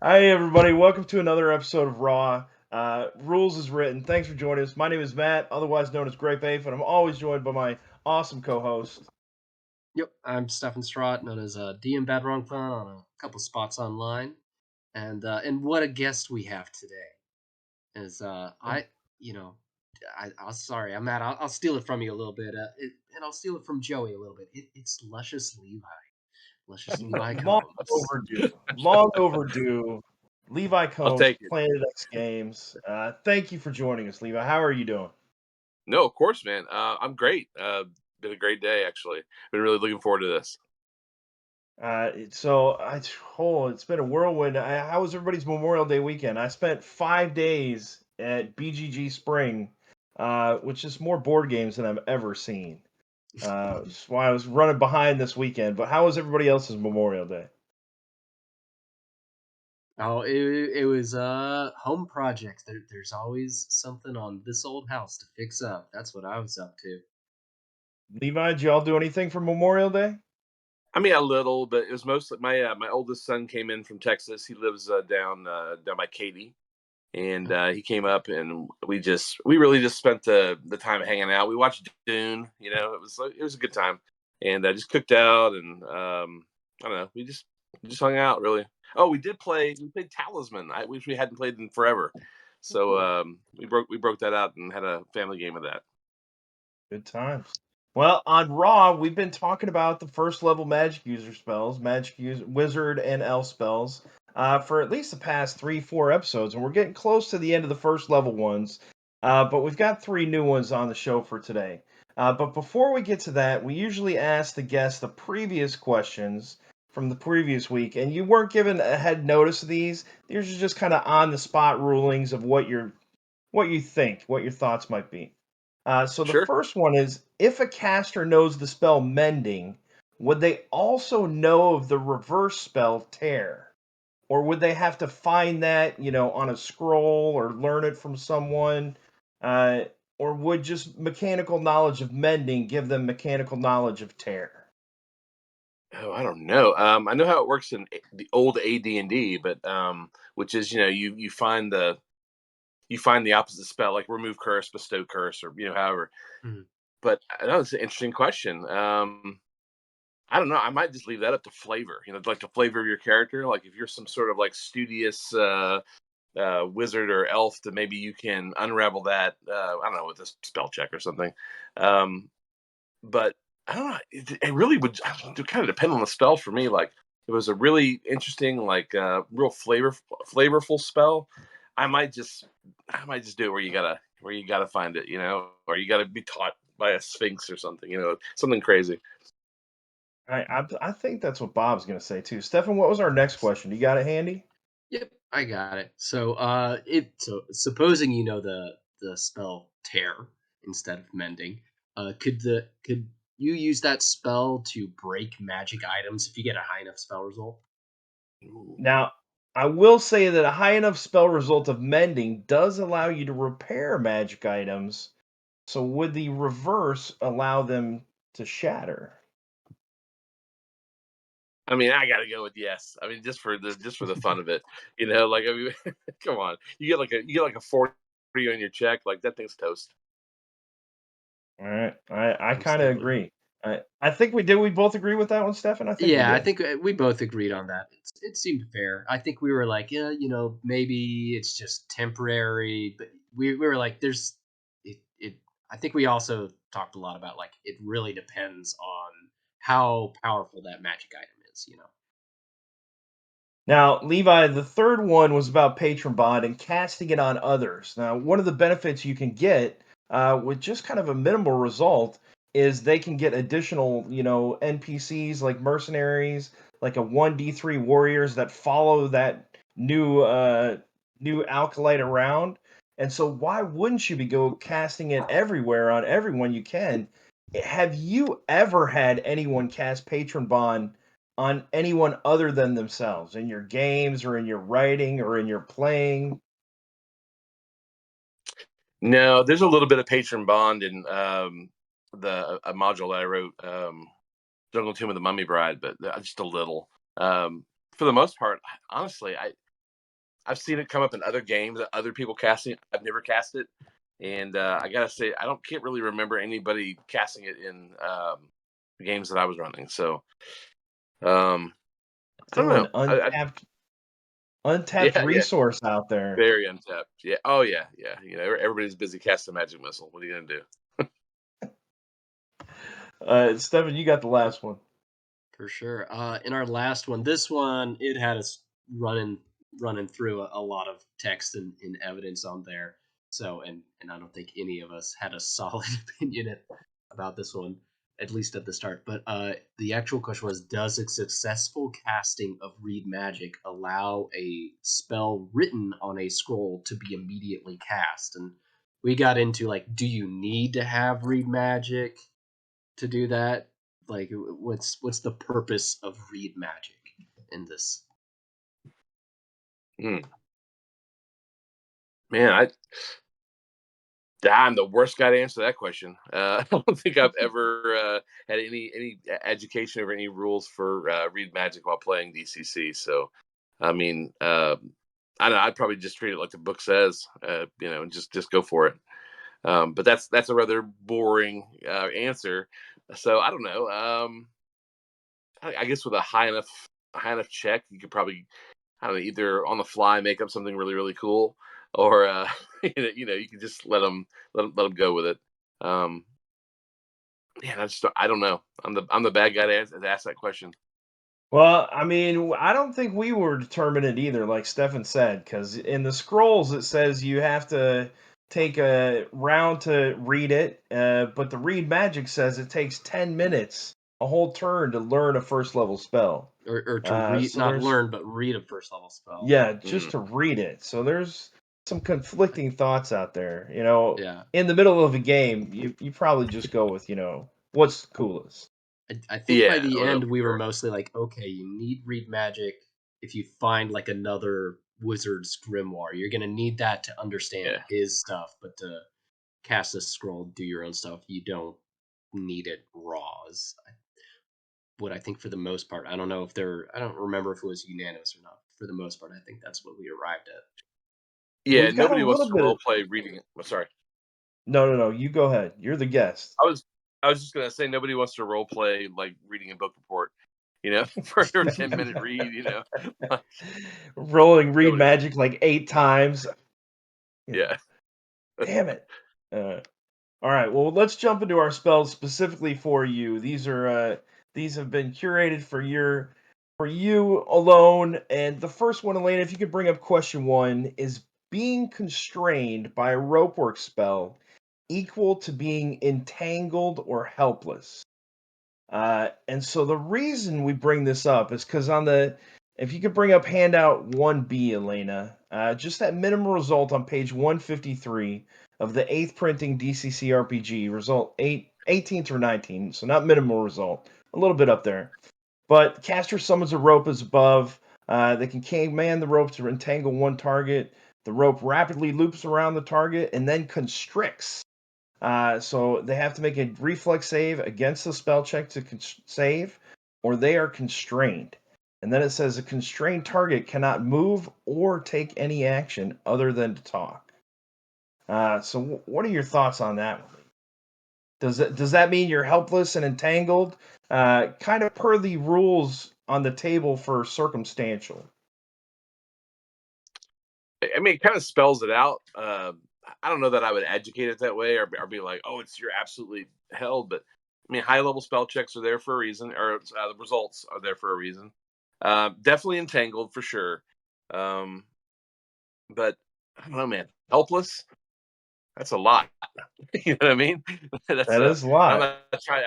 Hi, everybody. Welcome to another episode of Raw. Rules is written. Thanks for joining us. My name is Matt, otherwise known as Grape Ape, and I'm always joined by my awesome co-host. Yep, I'm Stefan known as DM Bad Wrong Clown on a couple spots online, and what a guest we have today. Is you know, I'm sorry, I'm Matt. I'll steal it from you a little bit, and I'll steal it from Joey a little bit. It's Luscious Levi Long Combs. overdue. Long overdue. Levi I'll Combs, take it. Planet X Games. Thank you for joining us, Levi. How are you doing? No, of course, man. I'm great. Been a great day, actually. Been really looking forward to this. It's been a whirlwind. How was everybody's Memorial Day weekend? I spent 5 days at BGG Spring, which is more board games than I've ever seen. That's why I was running behind this weekend. But how was everybody else's Memorial Day? Oh, it was home projects. There's always something on this old house to fix up. That's what I was up to. Levi, did y'all do anything for Memorial Day? I mean, a little, but it was mostly my oldest son came in from Texas. He lives down by Katy, and he came up, and we really just spent the time hanging out. We watched Dune. It was a good time, and just cooked out, and I don't know. We just hung out really. Oh, we played Talisman, which we hadn't played in forever. So Ooh. we broke that out and had a family game of that. Good times. Well, on Raw, we've been talking about the first level magic user spells, wizard and elf spells, for at least the past 3, 4 episodes, and we're getting close to the end of the first level ones. But we've got 3 new ones on the show for today. But before we get to that, we usually ask the guests the previous questions from the previous week, and you weren't given a head notice of these. These are just kind of on the spot rulings of what you think, what your thoughts might be. So the Sure. first one is, if a caster knows the spell Mending, would they also know of the reverse spell Tear? Or would they have to find that, on a scroll or learn it from someone? Uh, or would just mechanical knowledge of Mending give them mechanical knowledge of Tear? Oh, I don't know. I know how it works in the old AD&D, but which is you find the opposite spell, like remove curse, bestow curse, or however. Hmm. But I know it's an interesting question. I don't know. I might just leave that up to flavor. Like the flavor of your character. Like if you're some sort of like studious wizard or elf, that maybe you can unravel that. I don't know, with a spell check or something. Um, but I don't know. It really would kind of depend on the spell for me. Like if it was a really interesting, like real flavorful spell, I might just I might just do it where you gotta find it, or you gotta be taught by a sphinx or something, something crazy. I think that's what Bob's going to say too. Stefan, what was our next question? You got it handy? Yep, I got it. So supposing you know the spell tear instead of mending, could you use that spell to break magic items if you get a high enough spell result? Ooh. Now, I will say that a high enough spell result of mending does allow you to repair magic items. So would the reverse allow them to shatter? I mean, I gotta go with yes. I mean, just for the fun of it, like I mean, come on, you get like a 40 on your check, like that thing's toast. All right. I kind of Absolutely. agree. I think we did. We both agree with that one, Stefan? I think we Yeah, I did. think we both agreed on that. It seemed fair. I think we were like, yeah, maybe it's just temporary, but we were like, there's it. I think we also talked a lot about like it really depends on how powerful that magic item is. Now, Levi, the third one was about patron bond and casting it on others. Now, one of the benefits you can get with just kind of a minimal result is they can get additional, NPCs like mercenaries, like a 1d3 warriors that follow that new alkalite around. And so why wouldn't you be go casting it everywhere on everyone you can? Have you ever had anyone cast patron bond on anyone other than themselves in your games or in your writing or in your playing? No, there's a little bit of patron bond in the a module that I wrote, Jungle Tomb of the Mummy Bride, but just a little. For the most part, honestly, I've seen it come up in other games, other people casting it. I've never cast it, and I gotta say, can't really remember anybody casting it in the games that I was running. So um, I don't Still an know. untapped Yeah, yeah, resource out there. very untapped. Yeah. Oh yeah, yeah. Everybody's busy casting magic missile. What are you gonna do? Stefan, you got the last one. For sure. In our last one, this one, it had us running through a lot of text and evidence on there. So, and I don't think any of us had a solid opinion about this one, at least at the start. But the actual question was, does a successful casting of read magic allow a spell written on a scroll to be immediately cast? And we got into like, do you need to have read magic to do that? Like, what's the purpose of read magic in this? Mm. Man, I'm the worst guy to answer that question. I don't think I've ever had any education or any rules for read magic while playing DCC. So, I mean, I don't know. I'd probably just treat it like the book says, and just go for it. But that's a rather boring answer. So I don't know. I guess with a high enough check, you could probably, I don't know, either on the fly make up something really really cool, or you can just let them go with it. Um, Man, I don't know. I'm the bad guy to ask that question. Well, I mean, I don't think we were determined either, like Stefan said, because in the scrolls it says you have to take a round to read it, but the read magic says it takes 10 minutes, a whole turn to learn a first level spell. Or to read, So not there's, learn, but read a first level spell. yeah, Mm, just to read it. So there's some conflicting thoughts out there. You know, Yeah. in the middle of a game, you probably just go with, what's the coolest. I think by yeah, the oh no, end for we were sure. mostly like, okay, you need read magic if you find like another wizard's grimoire. You're gonna need that to understand Yeah, his stuff, but to cast a scroll, do your own stuff, you don't need it raw. Is what I think for the most part. I don't know if I don't remember if it was unanimous or not. For the most part, I think that's what we arrived at. yeah. We've got a Nobody wants little to bit role of, play reading it. Oh, sorry. no, no, no, you go ahead. You're the guest. I was just gonna say nobody wants to role play like reading a book report, for a 10-minute read. Like, Rolling read nobody. magic like 8 times. Yeah. Damn it. Uh, all right. Well, let's jump into our spells specifically for you. These have been curated for you alone. And the first one, Elena, if you could bring up question one, is being constrained by a ropework spell equal to being entangled or helpless? And so the reason we bring this up is because if you could bring up handout 1B, Elena, just that minimum result on page 153 of the 8th printing DCC RPG, result 18 through 19, so not minimal result, a little bit up there. But caster summons a rope as above. They can command the rope to entangle one target. The rope rapidly loops around the target and then constricts. So they have to make a reflex save against the spell check to save, or they are constrained. And then it says a constrained target cannot move or take any action other than to talk. So what are your thoughts on that one? Does that mean you're helpless and entangled? Kind of per the rules on the table for circumstantial. I mean, it kind of spells it out. I don't know that I would educate it that way, or be like, "Oh, you're absolutely held." But I mean, high level spell checks are there for a reason, or the results are there for a reason. Definitely entangled for sure. Um, but I don't know, man. Helpless. That's a lot. You know what I mean? That's That a. is a I'm lot. not trying.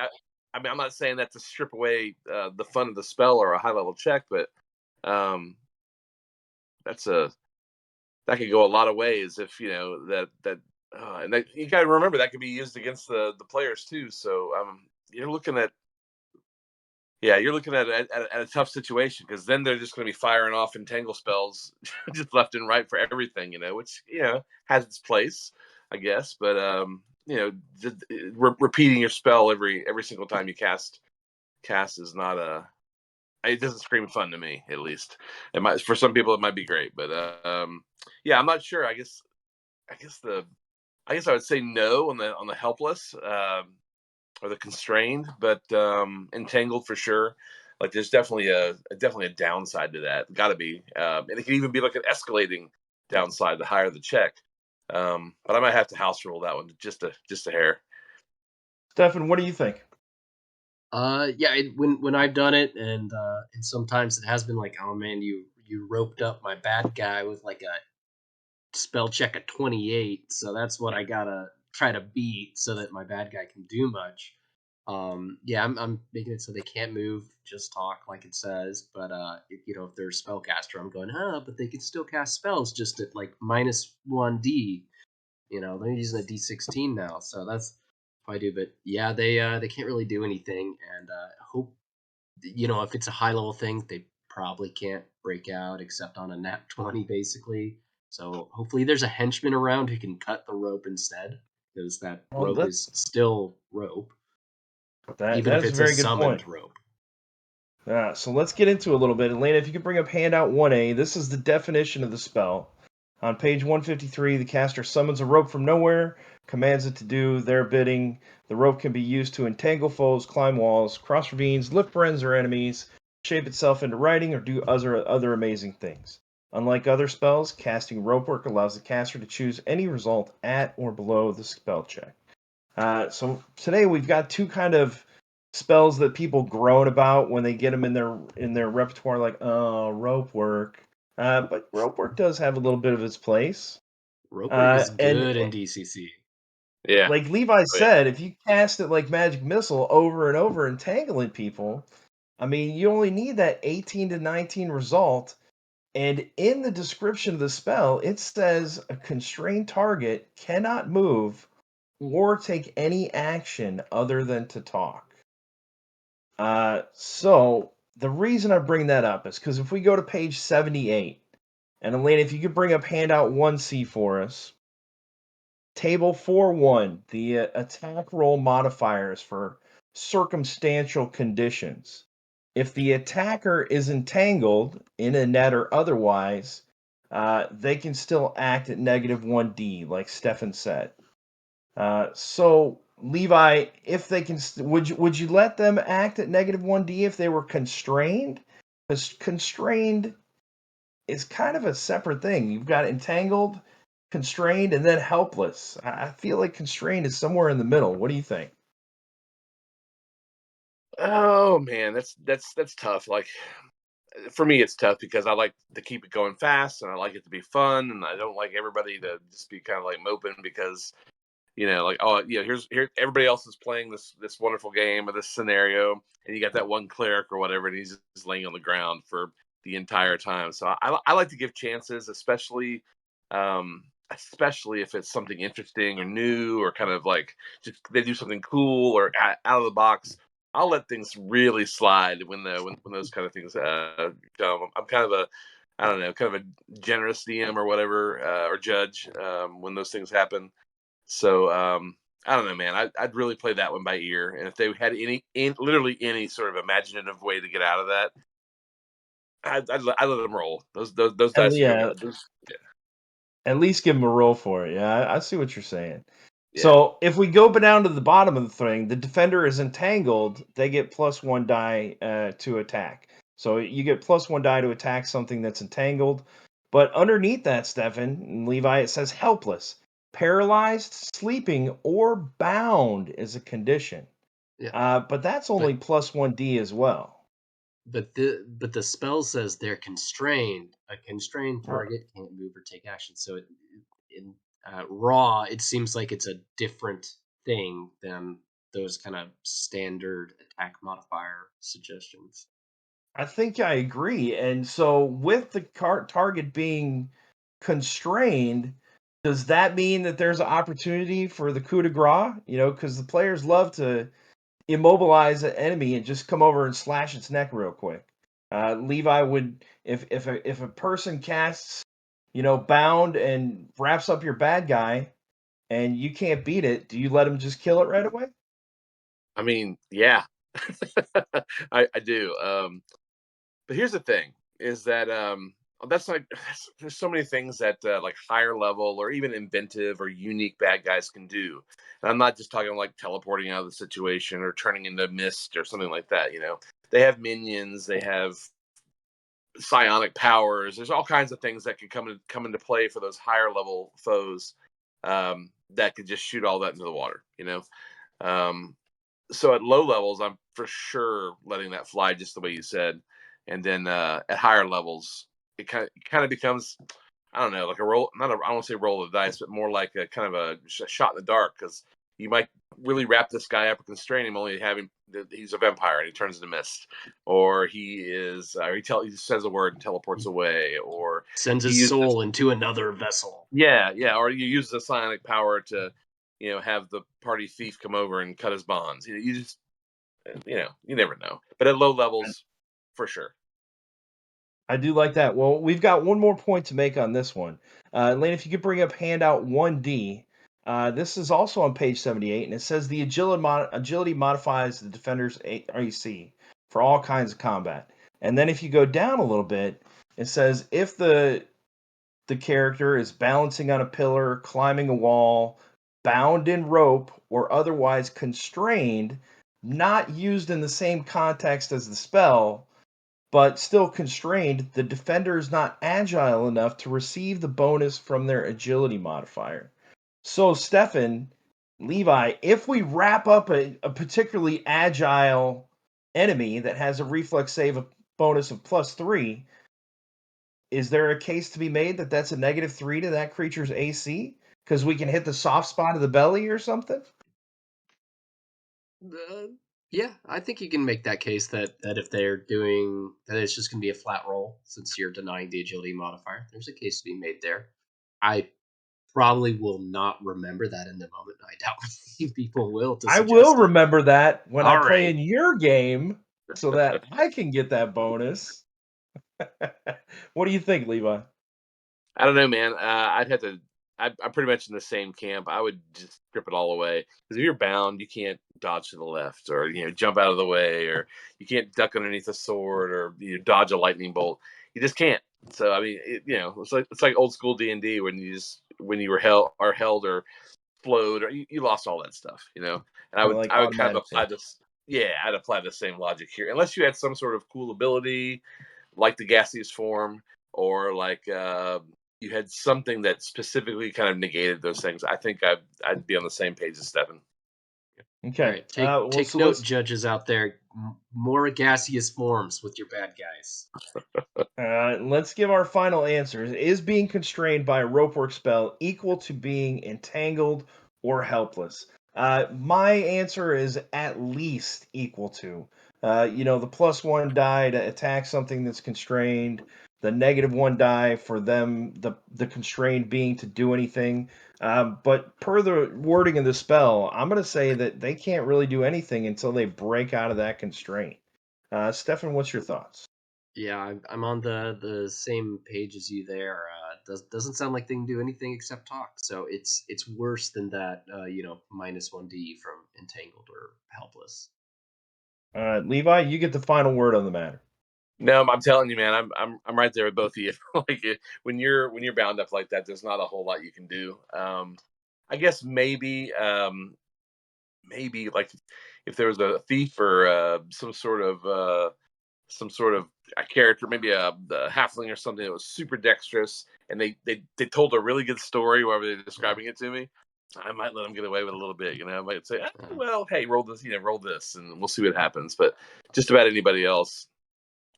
I mean, I'm not saying that to strip away the fun of the spell or a high level check, but um, that's a that could go a lot of ways if and you got to remember that could be used against the players too. So you're looking at at a tough situation, because then they're just going to be firing off entangle spells just left and right for everything, which has its place, I guess. But just, repeating your spell every single time you cast is not a it doesn't scream fun to me, at least. It might for some people it might be great, but yeah, I'm not sure. I guess the I guess I would say no on the helpless or the constrained, but entangled for sure. Like there's definitely a downside to that. Got to be, and it can even be like an escalating downside the higher the check. But I might have to house rule that one just a hair. Stefan, what do you think? Yeah, when I've done it, and sometimes it has been like, oh man, you roped up my bad guy with like a spell check at 28, so that's what I gotta try to beat so that my bad guy can do much. Yeah, I'm making it so they can't move, just talk like it says. But if they're a spellcaster, I'm going, but they can still cast spells just at like -1d. They're using a d16 now, so that's what I do. But yeah, they can't really do anything, and hope if it's a high level thing, they probably can't break out except on a nat 20, basically. So hopefully there's a henchman around who can cut the rope instead, because that Well, rope is still rope, even that if is a it's a very good point. summoned rope. So let's get into a little bit. Elena, if you could bring up handout 1A, this is the definition of the spell. On page 153, the caster summons a rope from nowhere, commands it to do their bidding. The rope can be used to entangle foes, climb walls, cross ravines, lift friends or enemies, shape itself into writing, or do other amazing things. Unlike other spells, casting Ropework allows the caster to choose any result at or below the spell check. So today we've got two kind of spells that people groan about when they get them in their repertoire, like rope work. But rope work does have a little bit of its place. Ropework is And good in DCC. Yeah. like Levi Oh, yeah. said, if you cast it like Magic Missile over and over, entangling people, I mean, you only need that 18 to 19 result. And in the description of the spell, it says a constrained target cannot move or take any action other than to talk. So the reason I bring that up is because if we go to page 78, and Elena, if you could bring up handout 1C for us, table 4.1, the attack roll modifiers for circumstantial conditions. If the attacker is entangled in a net or otherwise, they can still act at -1d, like Stefan said. So Levi, if they can, would you let them act at -1d if they were constrained? Because constrained is kind of a separate thing. You've got entangled, constrained, and then helpless. I feel like constrained is somewhere in the middle. What do you think? Oh man, that's tough. Like for me, it's tough because I like to keep it going fast and I like it to be fun, and I don't like everybody to just be kind of like moping because like, oh, here everybody else is playing this wonderful game or this scenario, and you got that one cleric or whatever, and he's just laying on the ground for the entire time. So I like to give chances, especially if it's something interesting or new or kind of like just they do something cool or out of the box. I'll let things really slide when those kind of things come. I'm kind of a I don't know, kind of a generous DM or whatever or judge when those things happen. So I don't know, man. I'd really play that one by ear, and if they had literally any sort of imaginative way to get out of that, I'd let them roll. Those dice are Yeah, gonna. Yeah, at least give them a roll for it. Yeah, I see what you're saying. yeah, So if we go down to the bottom of the thing, the defender is entangled. They get +1 die to attack. So you get +1 die to attack something that's entangled. But underneath that, Stefan and Levi, it says helpless, paralyzed, sleeping, or bound is a condition. Yeah, But that's but only +1d as well. but the spell says they're constrained. A constrained Right. target can't move or take action. So in raw, it seems like it's a different thing than those kind of standard attack modifier suggestions. I think I agree. And so, with the target being constrained, does that mean that there's an opportunity for the coup de grace? Because the players love to immobilize an enemy and just come over and slash its neck real quick. Levi would, if a person casts, bound and wraps up your bad guy, and you can't beat it, do you let him just kill it right away? I mean, yeah, I do. But here's the thing: is that that's like there's so many things that like higher level or even inventive or unique bad guys can do. And I'm not just talking like teleporting out of the situation or turning into mist or something like that. They have minions, they have psionic powers. There's all kinds of things that can come into play for those higher level foes that could just shoot all that into the water. Um, so at low levels, I'm for sure letting that fly just the way you said, and then at higher levels, it kind of becomes, I don't know, like a roll. Not a, I don't want to say roll of the dice, but more like a kind of a shot in the dark, because you might really wrap this guy up and constrain him, only having he's a vampire and he turns into mist, or he says a word and teleports away, or Sends he his uses soul into another vessel. yeah, or you use the psionic power to have the party thief come over and cut his bonds. You just you never know. But at low levels, for sure. I do like that. Well, we've got one more point to make on this one. Lane, if you could bring up handout 1D. This is also on page 78, and it says the agility modifies the defender's AC for all kinds of combat. And then if you go down a little bit, it says if the character is balancing on a pillar, climbing a wall, bound in rope, or otherwise constrained, not used in the same context as the spell, but still constrained, the defender is not agile enough to receive the bonus from their agility modifier. So, Stefan, Levi, if we wrap up a particularly agile enemy that has a reflex save bonus of +3, is there a case to be made that that's a -3 to that creature's AC? Because we can hit the soft spot of the belly or something? Uh, yeah, I think you can make that case that if they're doing that, it's just going to be a flat roll since you're denying the agility modifier. There's a case to be made there. I probably will not remember that in the moment. I doubt many people will to I will suggest it. remember that when I All play right. in your game so that I can get that bonus. What do you think, Levi? I don't know, man. I'd have to. I'm pretty much in the same camp. I would just strip it all away, because if you're bound, you can't dodge to the left, or jump out of the way, or you can't duck underneath a sword, or dodge a lightning bolt. You just can't. So I mean, it's like old school D&D when you are held or flowed, or you lost all that stuff. And I Kinda would like I would kind of automatic apply hit. this. Yeah, I'd apply the same logic here, unless you had some sort of cool ability like the gaseous form, or like you had something that specifically kind of negated those things. I think I'd be on the same page as Stefan. All Okay. right. Take Well, take so note, let's judges out there. More gaseous forms with your bad guys. let's give our final answers. Is being constrained by a ropework spell equal to being entangled or helpless? My answer is at least equal to. The +1 die to attack something that's constrained, the -1 die for them, the constrained being to do anything. But per the wording of the spell, I'm going to say that they can't really do anything until they break out of that constraint. Stefan, what's your thoughts? Yeah, I'm on the same page as you there. Doesn't sound like they can do anything except talk. So it's worse than that. -1D from entangled or helpless. Levi, you get the final word on the matter. No, I'm telling you, man, I'm right there with both of you. Like when you're bound up like that, there's not a whole lot you can do. I guess maybe like if there was a thief or some sort of a character, maybe the halfling or something that was super dexterous, and they told a really good story, whoever they're describing it to me. I might let them get away with a little bit. I might say, Uh, well, hey, roll this, and we'll see what happens. But just about anybody else,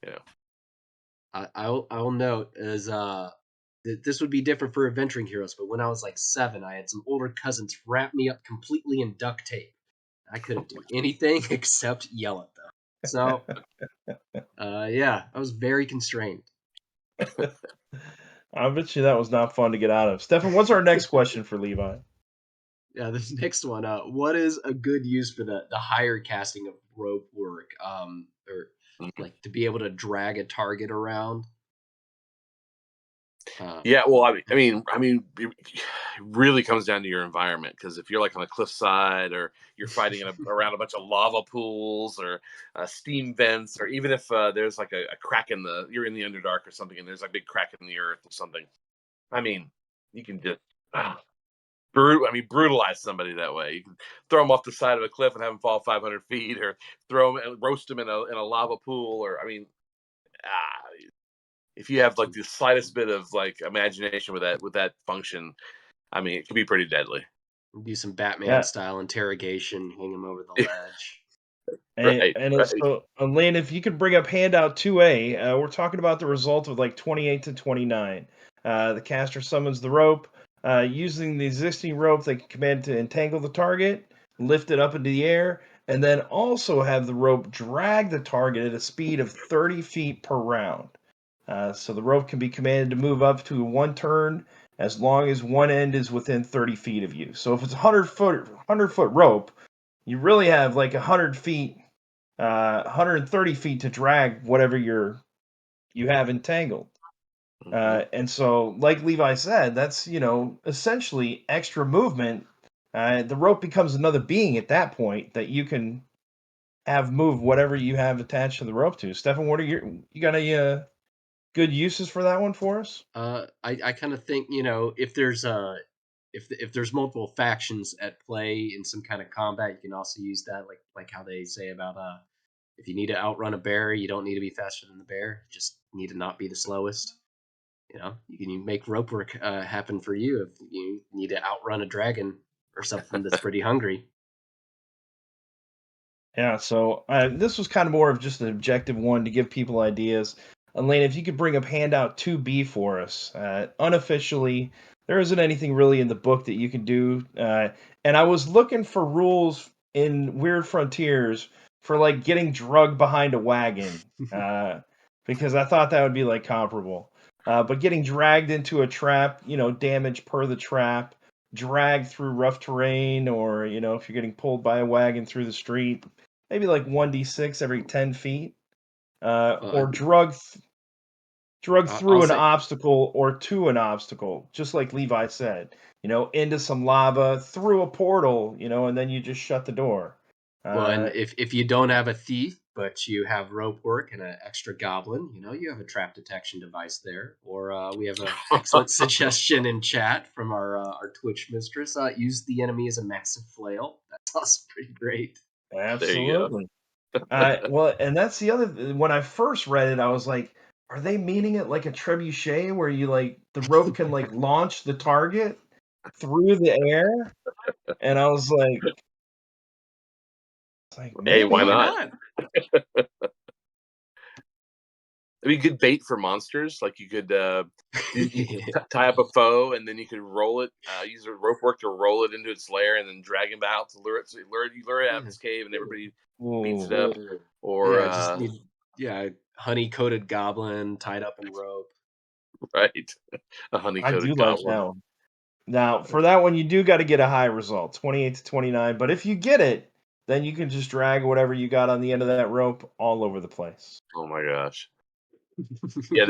you know. I'll note as this would be different for adventuring heroes, but when I was like 7, I had some older cousins wrap me up completely in duct tape. I couldn't do anything except yell at them. So yeah, I was very constrained. I bet you that was not fun to get out of. Stefan, what's our next question for Levi? Yeah, this next one. What is a good use for the higher casting of rope work? Or like to be able to drag a target around. Um, Yeah, well, I mean, really comes down to your environment. Because if you're like on a cliffside, or you're fighting around a bunch of lava pools, or steam vents, or even if there's like a crack you're in the Underdark or something, and there's a big crack in the earth or something. I mean, you can just brutalize somebody that way. You can throw them off the side of a cliff and have them fall 500 feet, or throw them and roast them in a lava pool, or if you have like the slightest bit of like imagination with that function, it can be pretty deadly. Do some Batman Yeah. style interrogation, hang him over the ledge. Right, right. So, Elaine, if you could bring up handout 2A, we're talking about the result of like 28 to 29. The caster summons the rope. Using the existing rope, they can command to entangle the target, lift it up into the air, and then also have the rope drag the target at a speed of 30 feet per round. So the rope can be commanded to move up to one turn as long as one end is within 30 feet of you. So if it's a 100-foot rope, you really have like 100 feet, 130 feet to drag whatever you have entangled. And so, like Levi said, that's essentially extra movement. The rope becomes another being at that point that you can have move whatever you have attached to the rope to. Stefan, what are you got any good uses for that one for us? I kind of think, if there's if there's multiple factions at play in some kind of combat, you can also use that, like how they say about if you need to outrun a bear, you don't need to be faster than the bear. You just need to not be the slowest. You can make Ropework happen for you if you need to outrun a dragon or something that's pretty hungry. Yeah, so this was kind of more of just an objective one to give people ideas. Elaine, if you could bring up handout 2B for us. Unofficially, there isn't anything really in the book that you can do. And I was looking for rules in Weird Frontiers for like getting drugged behind a wagon, because I thought that would be like comparable. But getting dragged into a trap, damage per the trap, dragged through rough terrain, or if you're getting pulled by a wagon through the street, maybe like 1d6 every 10 feet, Uh, or drug I'll through an say, obstacle or to an obstacle, just like Levi said, into some lava, through a portal, and then you just shut the door. well, and Uh, if you don't have a thief, but you have rope work and an extra goblin, you have a trap detection device there. Or we have an excellent suggestion in chat from our Twitch mistress. Use the enemy as a massive flail. That's also pretty great. There you go. Absolutely. Well, and that's the other. When I first read it, I was like, "Are they meaning it like a trebuchet, where you like the rope can like launch the target through the air?" And I was like, Hey, Yeah, why why maybe. not? not? Good bait for monsters. Like you could tie up a foe, and then you could roll it. Use a rope work to roll it into its lair, and then drag him out to lure it. So you lure it out of Yeah. its cave, and everybody beats it Ooh, up. Or Yeah, just need honey coated goblin tied up in rope. right, a honey I do coated like goblin. that one. Now, for that one, you do got to get a high result, 28 to 29. But if you get it, then you can just drag whatever you got on the end of that rope all over the place. Oh my gosh. Yeah,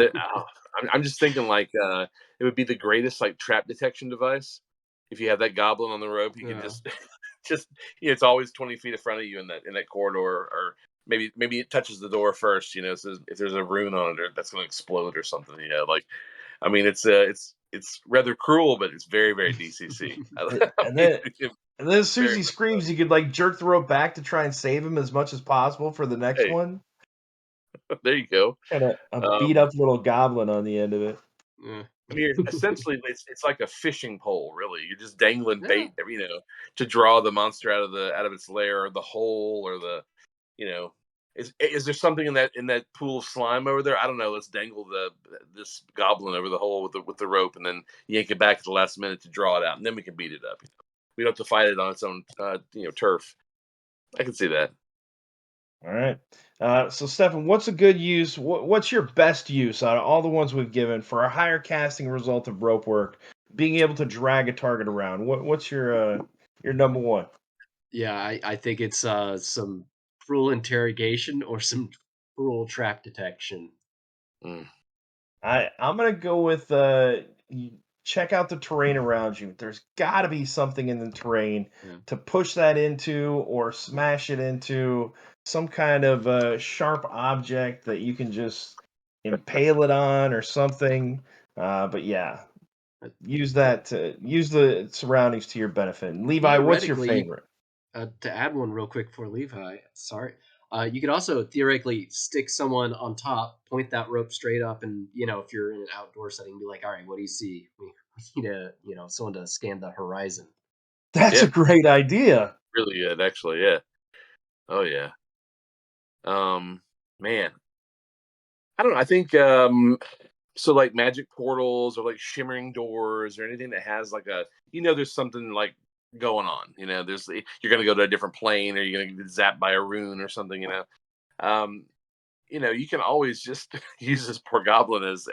I'm just thinking like it would be the greatest like trap detection device. If you have that goblin on the rope, you can Yeah. just it's always 20 feet in front of you in that corridor, or maybe it touches the door first. So if there's a rune on it, or that's going to explode or something. Like it's rather cruel, but it's very very DCC. And then, It's and then as soon as very he much so. screams, you could like jerk the rope back to try and save him as much as possible for the next Hey, one. there you go. And a beat Um, up little goblin on the end of it. Yeah. Essentially it's like a fishing pole, really. You're just dangling Yeah. bait, to draw the monster out of its lair, or the hole, or the you know is there something in that pool of slime over there? I don't know. Let's dangle this goblin over the hole with the rope, and then yank it back at the last minute to draw it out, and then we can beat it up. We don't have to fight it on its own turf. I can see that. All right. So, Stefan, what's a good use? What's your best use out of all the ones we've given for a higher casting result of rope work? Being able to drag a target around. What's your number one? Yeah, I think it's some cruel interrogation or some cruel trap detection. Mm. I'm gonna go with check out the terrain around you. There's got to be something in the terrain Yeah. to push that into or smash it into some kind of sharp object that you can just impale it on or something. But yeah, Uh, use that to use the surroundings to your benefit. And Levi, what's your Theoretically, favorite? to add one real quick for Levi, sorry. You could also theoretically stick someone on top, point that rope straight up, and if you're in an outdoor setting, be like, "All right, what do you see? We need someone to scan the horizon." That's a Yeah, great idea. really good, actually. Yeah. Oh yeah. Man, I don't know. I think so like magic portals or like shimmering doors or anything that has like there's something like going on. There's you're gonna go to a different plane or you're gonna get zapped by a rune or something. Um, you can always just use this poor goblin as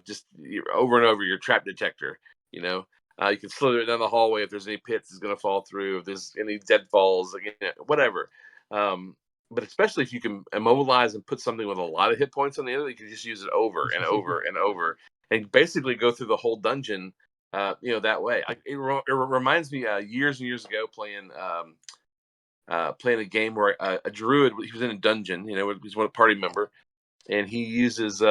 just over and over your trap detector. You know, you can slither it down the hallway if there's any pits it's going to fall through, if there's any deadfalls, like, whatever. Um, but especially if you can immobilize and put something with a lot of hit points on the end, you can just use it over and over and over, and basically go through the whole dungeon. That way. It reminds me years and years ago playing a game where a druid, he was in a dungeon, he's one party member, and he uses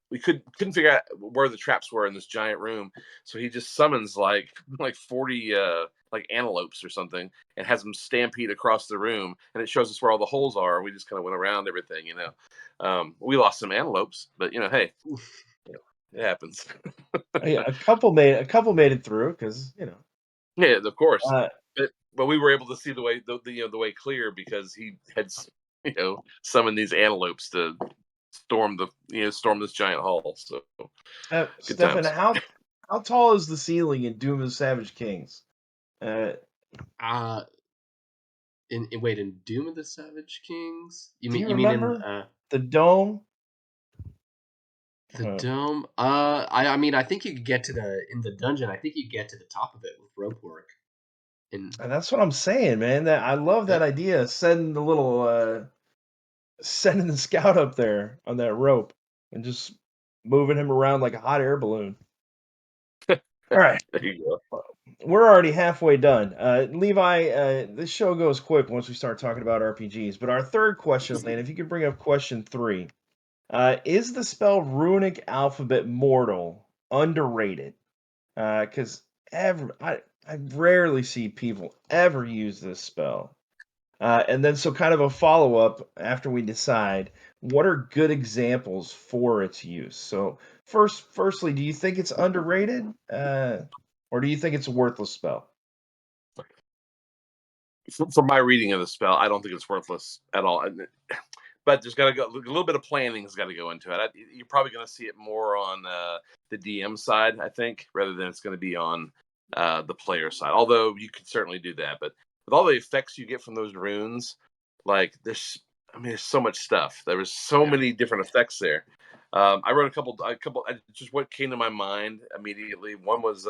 we couldn't figure out where the traps were in this giant room, so he just summons like 40 like antelopes or something, and has them stampede across the room, and it shows us where all the holes are, and we just kind of went around everything. We lost some antelopes, but hey, it happens. Yeah, a couple made it through because Yeah, of course. uh, But we were able to see the way clear because he had summoned these antelopes to storm this giant hall. So good Stefan, times. how tall is the ceiling in Doom of the Savage Kings? Uh, Uh in Doom of the Savage Kings? You do mean you you mean in remember the dome? the Uh, dome? I mean I think you could get to in the dungeon. I think you get to the top of it with rope work. And and that's what I'm saying, man. That I love yeah, that idea. Of sending the scout up there on that rope and just moving him around like a hot air balloon. All right, there you go. we're already halfway done. Levi, this show goes quick once we start talking about RPGs. But our third question, Lane, if you could bring up question 3. Is the spell Runic Alphabet Mortal underrated? Because I rarely see people ever use this spell. And then, so kind of a follow up after we decide what are good examples for its use. So, firstly, do you think it's underrated, or do you think it's a worthless spell? From my reading of the spell, I don't think it's worthless at all. But there's got to go a little bit of planning has got to go into it. You're probably going to see it more on the DM side, I think, rather than it's going to be on the player side. Although you could certainly do that, but with all the effects you get from those runes, like there's so much stuff. There was so yeah. many different effects there. I wrote a couple. Just what came to my mind immediately. One was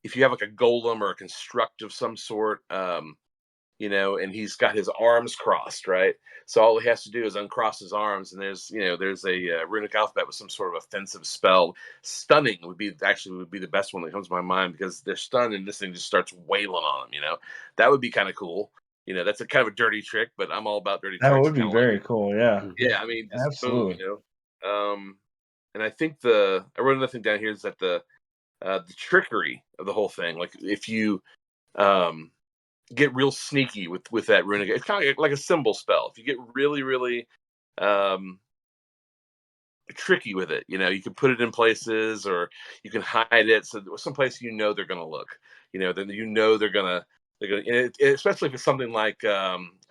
if you have like a golem or a construct of some sort. And he's got his arms crossed, right? So all he has to do is uncross his arms, and there's a runic alphabet with some sort of offensive spell. Stunning would be the best one that comes to my mind because they're stunned, and this thing just starts wailing on them. That would be kind of cool. That's a kind of a dirty trick, but I'm all about dirty That tricks. would I be kind of like very it. cool. Yeah, Mhm. Yeah, I mean, just boom. absolutely. And I think I wrote another thing down here is that the trickery of the whole thing, like if you um get real sneaky with that runic. It's kind of like a symbol spell. If you get really, really um, tricky with it, you can put it in places or you can hide it so someplace they're going to look. Then they're going to, especially if it's something like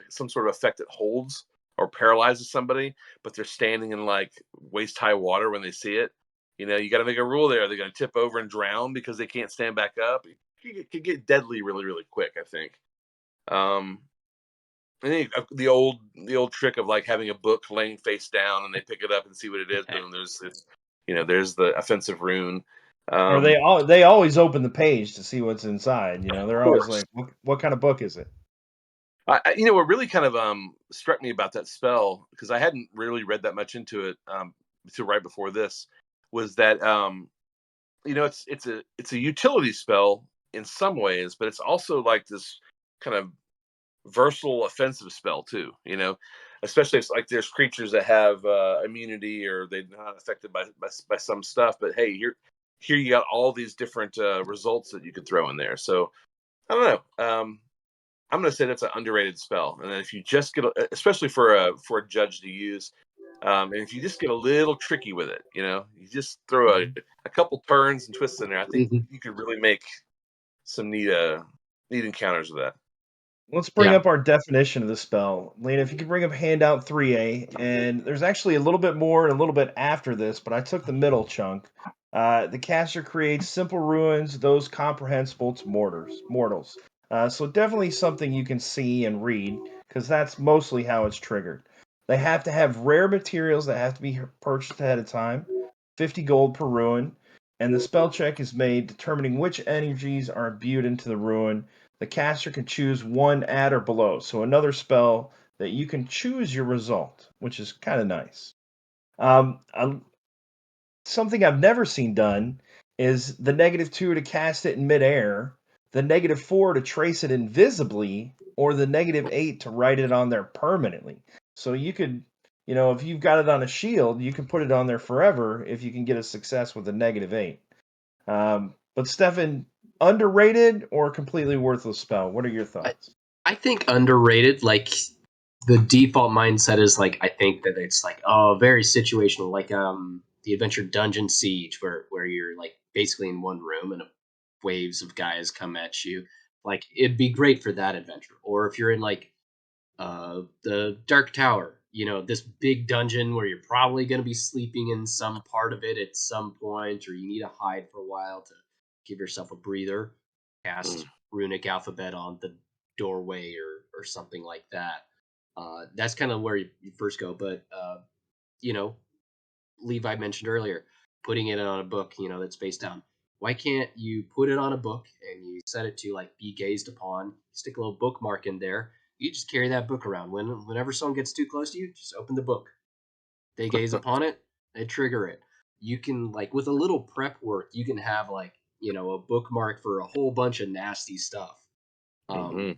some sort of effect that holds or paralyzes somebody, but they're standing in like waist high water when they see it. You got to make a rule there. They're going to tip over and drown because they can't stand back up. It could get deadly really, really quick, I think. Um, I think the old trick of like having a book laying face down and they pick it up and see what it is. Boom, there's the offensive rune. Or Um, they always open the page to see what's inside. They're of always course, like, what kind of book is it? what really kind of struck me about that spell because I hadn't really read that much into it until right before this was that it's a utility spell in some ways, but it's also like this kind of versatile offensive spell too. Especially if like there's creatures that have immunity or they're not affected by some stuff. But hey, here you got all these different results that you could throw in there. So I don't know. I'm going to say that's an underrated spell. And then if you just especially for a judge to use, and if you just get a little tricky with it, you just throw a couple turns and twists in there. I think you could really make some neat encounters with that. Let's bring Yeah. up our definition of the spell. Lena, if you could bring up handout 3A, and there's actually a little bit more and a little bit after this, but I took the middle chunk. The caster creates simple ruins, those comprehensible to mortals. So definitely something you can see and read, because that's mostly how it's triggered. They have to have rare materials that have to be purchased ahead of time, 50 gold per ruin, and the spell check is made determining which energies are imbued into the ruin. The caster can choose one at or below. So another spell that you can choose your result, which is kind of nice. Um, Something I've never seen done is the -2 to cast it in midair, the -4 to trace it invisibly, or the -8 to write it on there permanently. So you could, if you've got it on a shield, you can put it on there forever if you can get a success with a -8. But Stefan, underrated or completely worthless spell? What are your thoughts? I think underrated. Like the default mindset is like I think that it's like very situational, like the Adventure Dungeon Siege, where you're like basically in one room and waves of guys come at you. Like it'd be great for that adventure. Or if you're in like the Dark Tower, this big dungeon where you're probably going to be sleeping in some part of it at some point, or you need to hide for a while to give yourself a breather. Cast Runic Alphabet on the doorway or something like that. That's kind of where you first go. But you know, Levi mentioned earlier, putting it on a book, that's face down. Why can't you put it on a book and you set it to like be gazed upon? Stick a little bookmark in there. You just carry that book around. Whenever someone gets too close to you, just open the book. They gaze upon it, they trigger it. You can like with a little prep work, you can have like a bookmark for a whole bunch of nasty stuff. Mm-hmm.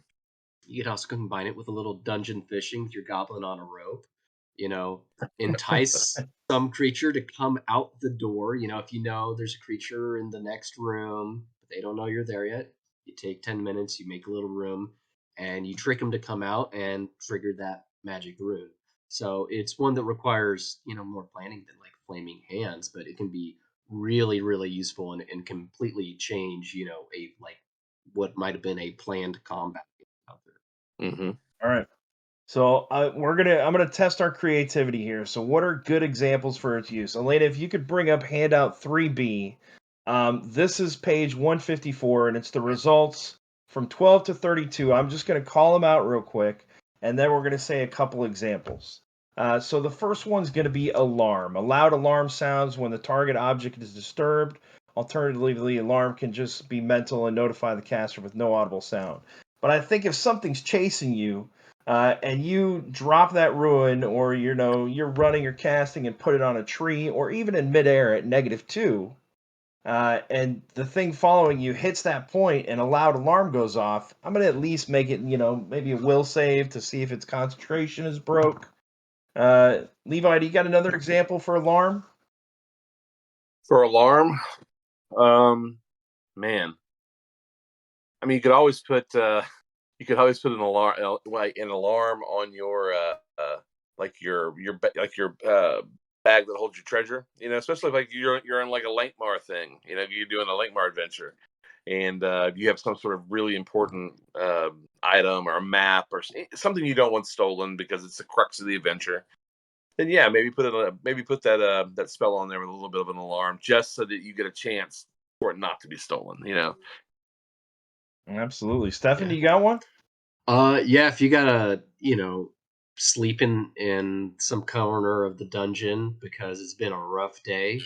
You could also combine it with a little dungeon fishing with your goblin on a rope. You know, entice some creature to come out the door. If there's a creature in the next room, but they don't know you're there yet, you take 10 minutes, you make a little room, and you trick them to come out and trigger that magic rune. So it's one that requires, more planning than like flaming hands, but it can be really, really useful and completely change, a like what might have been a planned combat out there. Mm-hmm. All right. So I'm gonna test our creativity here. So what are good examples for its use? Elena, if you could bring up handout 3B, this is page 154, and it's the results from 12 to 32. I'm just gonna call them out real quick, and then we're gonna say a couple examples. So the first one's gonna be alarm. A loud alarm sounds when the target object is disturbed. Alternatively, the alarm can just be mental and notify the caster with no audible sound. But I think if something's chasing you, and you drop that ruin, or you're running or casting and put it on a tree, or even in midair at -2, and the thing following you hits that point and a loud alarm goes off, I'm gonna at least make it, maybe a will save to see if its concentration is broke. Levi, do you got another example for alarm? For alarm, man, I mean, you could always put an alarm on your like your bag that holds your treasure. Especially if, like you're in like a Lankmar thing. You're doing a Lankmar adventure, and you have some sort of really important item or a map or something you don't want stolen because it's the crux of the adventure. Then yeah, maybe put that spell on there with a little bit of an alarm, just so that you get a chance for it not to be stolen. Absolutely. Stefan, Yeah. do you got one? Yeah, if you gotta, sleep in some corner of the dungeon because it's been a rough day,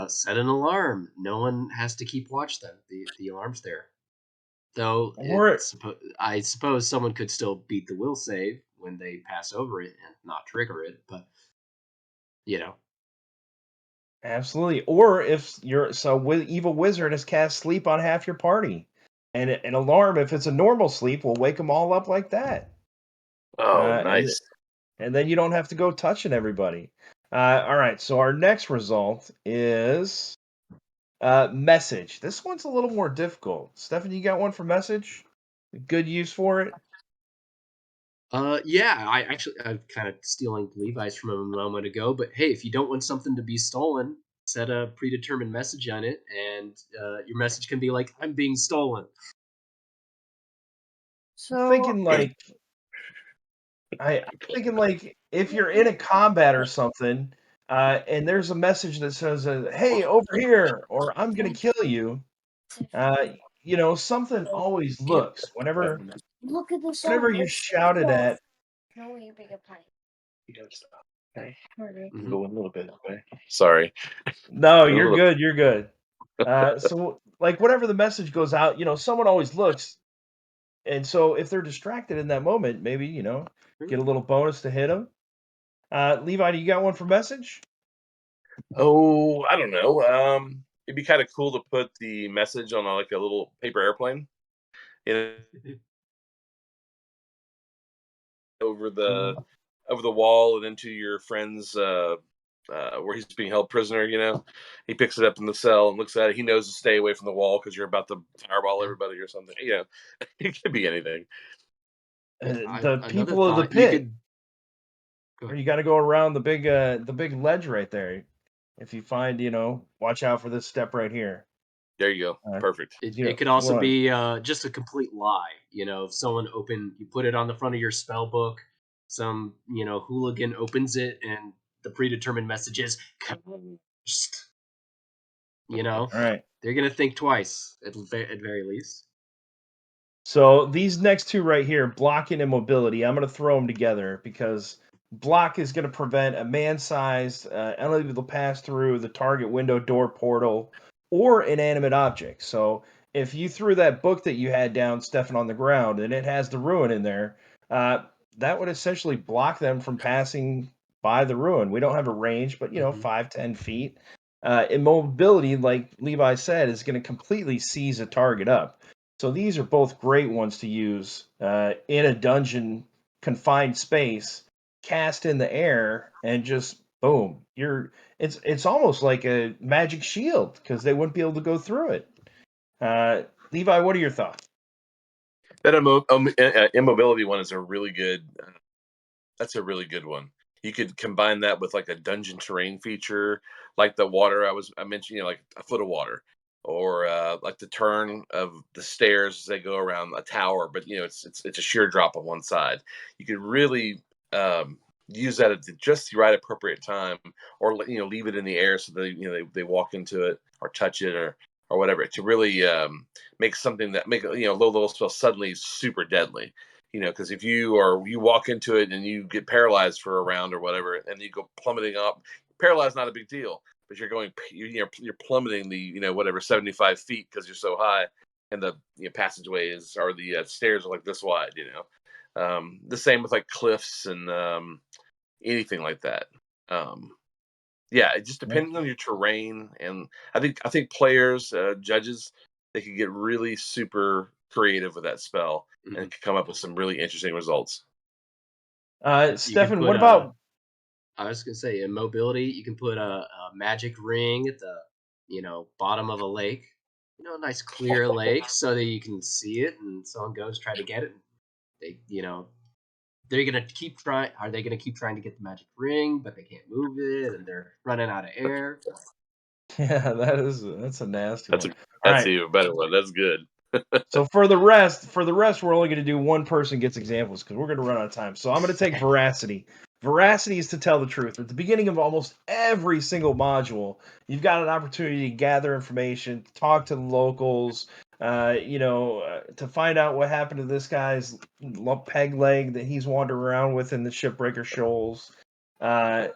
set an alarm. No one has to keep watch then. The alarm's there. Though Or I suppose someone could still beat the will save when they pass over it and not trigger it, but you know. Absolutely. Or if evil wizard has cast sleep on half your party, and an alarm, if it's a normal sleep, will wake them all up like that. Oh, And nice. and then you don't have to go touching everybody. All right. So our next result is message. This one's a little more difficult. Stefan, you got one for message? Good use for it. Yeah, I'm kind of stealing Levi's from a moment ago, but hey, if you don't want something to be stolen, set a predetermined message on it, and your message can be like, "I'm being stolen." So Thinking like I'm thinking like if you're in a combat or something, and there's a message that says, "Hey, over here," or "I'm gonna kill you." Something always looks look at the whenever sun. you It's shouted so at. no way bigger pie. You gotta stop. Okay. Mhm. Go a little bit away. Sorry. No, A you're little. good. You're good. So like whenever the message goes out, someone always looks, and so if they're distracted in that moment, maybe get a little bonus to hit them. Levi, do you got one for message? Oh, I don't know. It'd be kind of cool to put the message on like a little paper airplane in over the Mhm. over the wall and into your friend's where he's being held prisoner. He picks it up in the cell and looks at it. He knows to stay away from the wall because you're about to fireball Yeah. everybody or something. It could be anything. Yeah, The another people of the thought you pit, could go or ahead. you got to go around the big ledge right there. If you find, watch out for this step right here. There you go. Uh, Perfect. It could also one. be just a complete lie. If someone you put it on the front of your spell book, some hooligan opens it, and the predetermined message is cursed. You know, All right. they're gonna think twice at very least. So these next two right here, blocking and mobility, I'm going to throw them together because block is going to prevent a man-sized unable to pass through the target window, door, portal, or inanimate object. So if you threw that book that you had down, Stefan, on the ground, and it has the ruin in there, that would essentially block them from passing by the ruin. We don't have a range, but Mhm. 5-10 feet. Immobility, like Levi said, is going to completely seize a target up. So these are both great ones to use in a dungeon confined space, cast in the air, and just boom. It's almost like a magic shield because they wouldn't be able to go through it. Levi, what are your thoughts? That immobility one is a really good. That's a really good one. You could combine that with like a dungeon terrain feature, like the water I mentioned, like a foot of water, or like the turn of the stairs as they go around a tower. But it's a sheer drop on one side. You could really use that at just the right appropriate time, or leave it in the air so they walk into it or touch it or whatever to really make something that make low level spell suddenly super deadly. Because if you walk into it and you get paralyzed for a round or whatever, and you go plummeting up, paralyzed not a big deal, but you're plummeting the whatever 75 feet because you're so high, and the passageways or the stairs are like this wide. The same with like cliffs and anything like that. Yeah, it just depending on your terrain, and I think players, judges, they can get really super creative with that spell and Mhm. can come up with some really interesting results. You could Stefan, put what about? I was gonna say in mobility, you can put a magic ring at the bottom of a lake, a nice clear lake, so that you can see it, and someone goes try to get it. And they're gonna keep trying. Are they gonna keep trying to get the magic ring, but they can't move it, and they're running out of air? Yeah, that's a nasty That's one. a All that's right. even better one. That's good. So for the rest, we're only going to do one person gets examples because we're going to run out of time. So I'm going to take veracity. Veracity is to tell the truth. At the beginning of almost every single module, you've got an opportunity to gather information, talk to the locals, to find out what happened to this guy's peg leg that he's wandering around with in the Shipbreaker Shoals. Uh,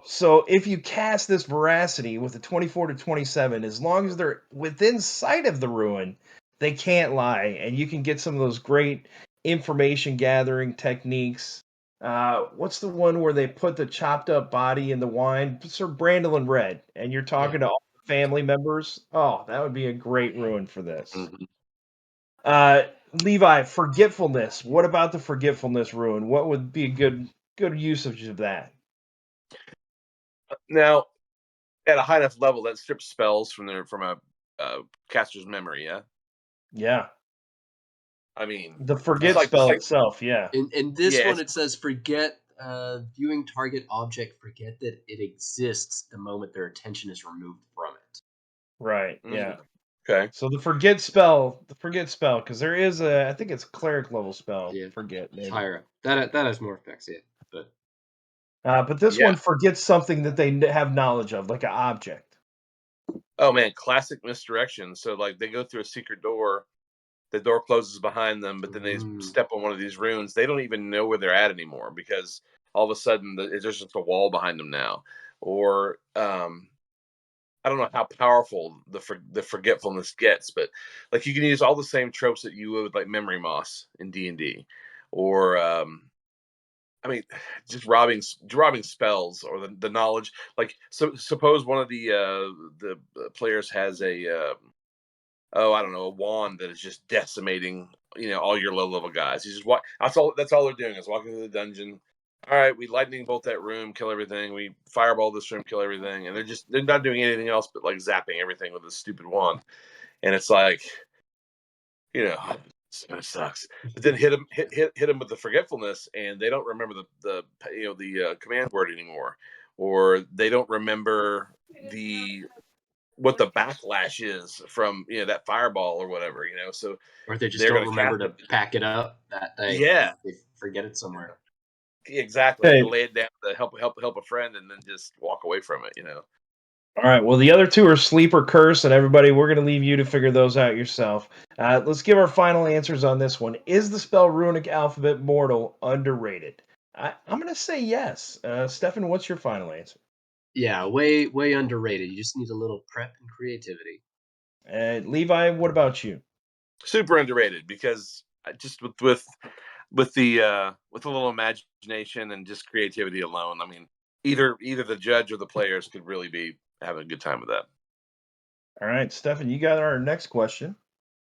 so if you cast this veracity with a 24 to 27, as long as they're within sight of the ruin, they can't lie, and you can get some of those great information gathering techniques What's the one where they put the chopped up body in the wine? Sir Brandolin Red, and you're Yeah. talking to all the family members. Oh, that would be a great ruin for this. Mhm. Uh, Levi, forgetfulness. What about the forgetfulness ruin? What would be a good usage of that? Now, at a high enough level, that strips spells from a caster's memory. Yeah, Yeah, I mean, the it's forget like spell itself. Yeah, In this yeah, one, it says forget viewing target object. Forget that it exists the moment their attention is removed from it. right. Yeah. okay, So the forget spell, because there is I think it's cleric level spell. Yeah, Forget it's maybe. higher up. That has more effects. Yeah, but But this yeah. one forgets something that they have knowledge of, like an object. Oh man, classic misdirection. So like they go through a secret door, the door closes behind them, but then they step on one of these runes. They don't even know where they're at anymore because all of a sudden there's just a wall behind them now. Or I don't know how powerful the forgetfulness gets, but like you can use all the same tropes that you would with like memory moss in D&D, or I mean, just robbing spells or the knowledge. Like, so suppose one of the players has a oh, I don't know, a wand that is just decimating, all your low level guys. He's just that's all they're doing is walking through the dungeon. All right, we lightning bolt that room, kill everything. We fireball this room, kill everything, and they're not doing anything else but like zapping everything with this stupid wand. And it's like, you know, it sucks. But then hit them with the forgetfulness, and they don't remember the command word anymore, or they don't remember the what the backlash is from that fireball or whatever. So or they just they're don't going to remember cast to it. pack it up that day. Yeah, They forget it somewhere. exactly. Okay. To lay it down to help a friend, and then just walk away from it. All right. Well, the other two are sleep or curse, and everybody, we're going to leave you to figure those out yourself. Let's give our final answers on this one. Is the spell Runic Alphabet Mortal underrated? I'm going to say yes. Stefan, what's your final answer? Yeah, way underrated. You just need a little prep and creativity. Levi, what about you? Super underrated because just with a little imagination and just creativity alone. I mean, either the judge or the players could really be having a good time with that. All right, Stefan, you got our next question.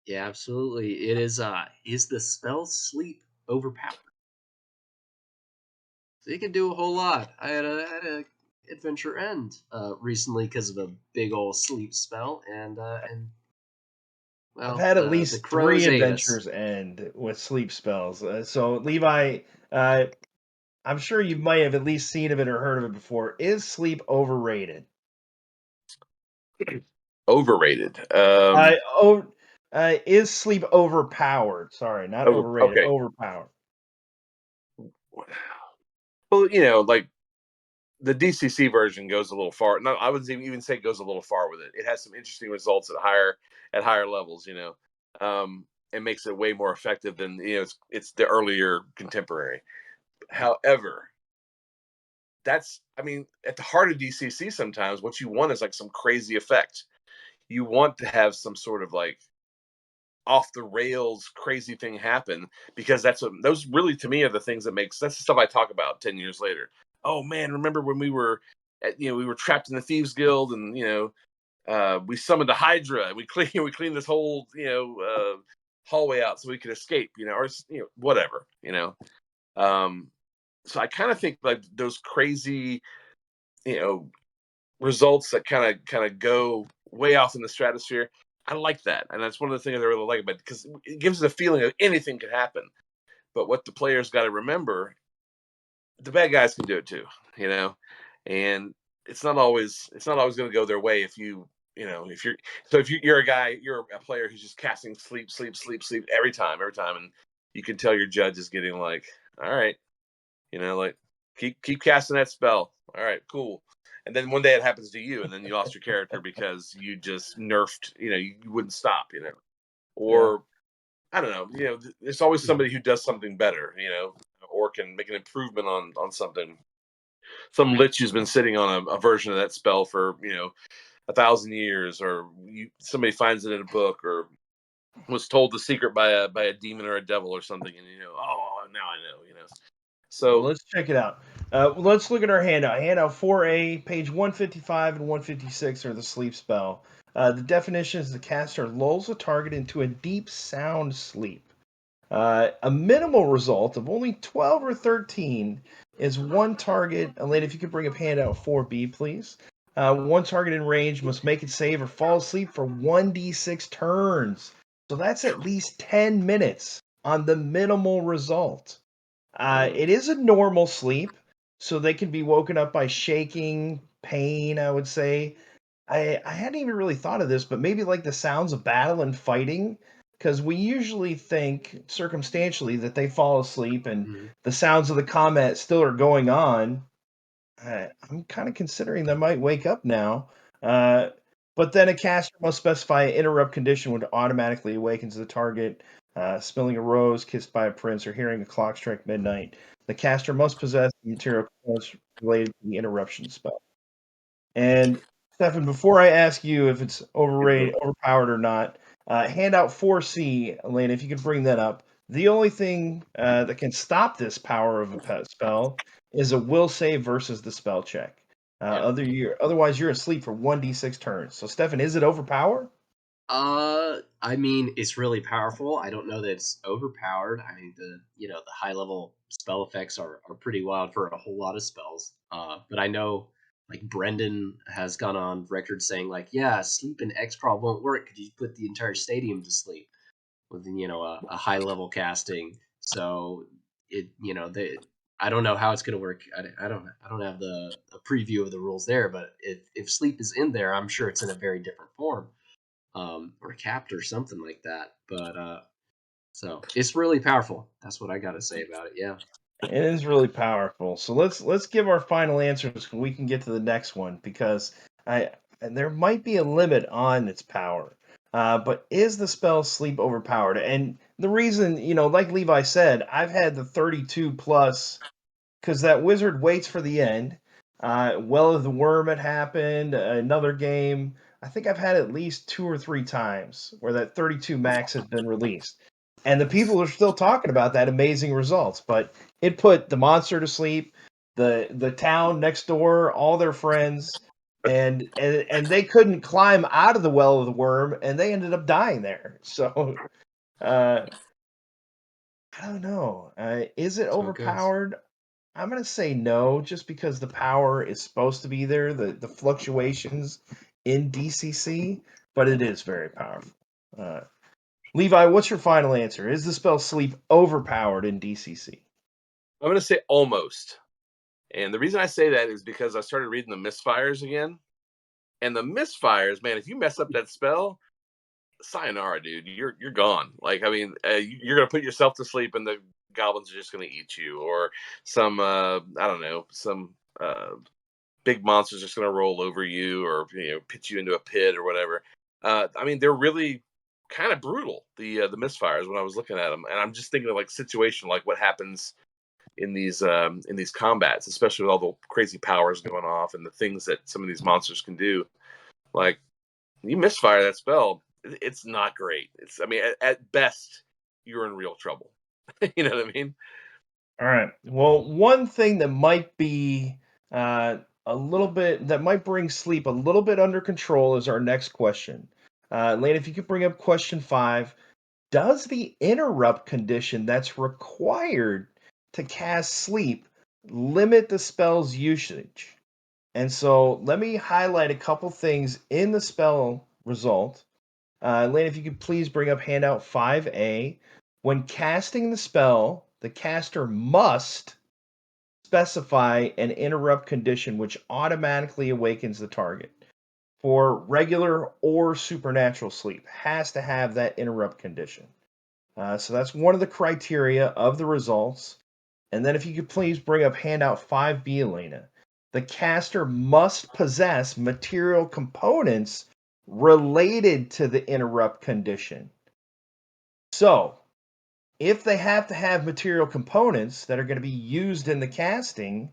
Yeah, absolutely. It is the spell sleep overpowered? So you can do a whole lot. I had a adventure end recently because of a big old sleep spell, and I've well, had at the least three crows ate us. adventures end with sleep spells. So, Levi, I'm sure you might have at least seen of it or heard of it before. Is sleep overrated? Overrated. Oh, is sleep overpowered? Sorry, not overrated. Okay. Overpowered. Well, like the DCC version goes a little far. No, I wouldn't even say it goes a little far with it. It has some interesting results at higher levels. It makes it way more effective than it's the earlier contemporary. However, I mean, at the heart of DCC, sometimes what you want is like some crazy effect. You want to have some sort of like off the rails crazy thing happen because those really to me are the things that's the stuff I talk about 10 years later. Oh man, remember when we were trapped in the Thieves Guild, and we summoned a Hydra and we cleaned this whole hallway out so we could escape, or whatever. um so I kind of think like those crazy you know results that kind of go way off in the stratosphere. I like that, and that's one of the things I really like about it because it gives it a feeling of anything could happen. But what the players got to remember, the bad guys can do it too, you know, and it's not always going to go their way if you're you're a guy, you're a player who's just casting sleep, sleep, sleep, sleep every time, and you can tell your judge is getting like, all right, like keep casting that spell. All right, cool. And then one day it happens to you, and then you lost your character because you just nerfed. You wouldn't stop. Yeah. Or I don't know. There's always somebody who does something better. Or can make an improvement on something. Some lich who's been sitting on a version of that spell for 1,000 years, or somebody finds it in a book, or was told the secret by a demon or a devil or something, and oh, now I know. So let's check it out. Let's look at our handout. Handout 4A, page 155 and 156 are the sleep spell. The definition is the caster lulls a target into a deep sound sleep. A minimal result of only 12 or 13 is one target. Elaine, if you could bring up handout 4B, please. One target in range must make it save or fall asleep for 1d6 turns. So that's at least 10 minutes on the minimal result. It is a normal sleep, so they can be woken up by shaking, pain, I would say. I hadn't even really thought of this, but maybe like the sounds of battle and fighting, because we usually think circumstantially that they fall asleep and the sounds of the combat still are going on. I'm kind of considering they might wake up now. But then a caster must specify an interrupt condition which automatically awakens the target. Smelling a rose, kissed by a prince, or hearing a clock strike midnight. The caster must possess the material components related to the interruption spell. And Stefan, before I ask you if it's overrated, overpowered or not, handout 4C, Elena, if you could bring that up. The only thing that can stop this power of a pet spell is a will save versus the spell check. Otherwise, you're asleep for 1d6 turns. So, Stefan, is it overpowered? I mean, it's really powerful. I don't know that it's overpowered. I mean, the high level spell effects are pretty wild for a whole lot of spells. But I know like Brendan has gone on record saying like, yeah, sleep in X-Prob won't work because you put the entire stadium to sleep with a high level casting. So I don't know how it's going to work. I don't have a preview of the rules there, but if sleep is in there, I'm sure it's in a very different form, or capped or something like that. But so it's really powerful. That's what I got to say about it. Yeah. It is really powerful. So let's give our final answers so we can get to the next one because there might be a limit on its power. But is the spell sleep overpowered? And the reason, like Levi said, I've had the 32 plus because that wizard waits for the end. Well of the Worm had happened. Another game. I think I've had at least 2 or 3 times where that 32 max has been released. And the people are still talking about that amazing results. But it put the monster to sleep, the town next door, all their friends, and they couldn't climb out of the Well of the Worm, and they ended up dying there. So I don't know. Is it That's how it goes. overpowered? I'm gonna say no, just because the power is supposed to be there, the fluctuations in DCC, but it is very powerful. Uh, Levi, what's your final answer? Is the spell sleep overpowered in DCC? I'm going to say almost. And the reason I say that is because I started reading the misfires again. And the misfires, man, if you mess up that spell, sayonara, dude. You're gone. Like, I mean, you're going to put yourself to sleep and the goblins are just going to eat you. Or some, I don't know, some big monster's just going to roll over you or, pitch you into a pit or whatever. I mean, they're really kind of brutal, the misfires, when I was looking at them. And I'm just thinking of like situation, like what happens in these combats, especially with all the crazy powers going off and the things that some of these monsters can do. Like, you misfire that spell, it's not great. I mean, at best, you're in real trouble. You know what I mean? All right. Well, one thing that might be a little bit that might bring sleep a little bit under control is our next question. Lane, if you could bring up question 5. Does the interrupt condition that's required to cast sleep limit the spell's usage? And so let me highlight a couple things in the spell result. Lane, if you could please bring up handout 5A. When casting the spell, the caster must specify an interrupt condition which automatically awakens the target. For regular or supernatural sleep, has to have that interrupt condition. So that's one of the criteria of the results. And then if you could please bring up handout 5B, Elena. The caster must possess material components related to the interrupt condition. So, if they have to have material components that are going to be used in the casting,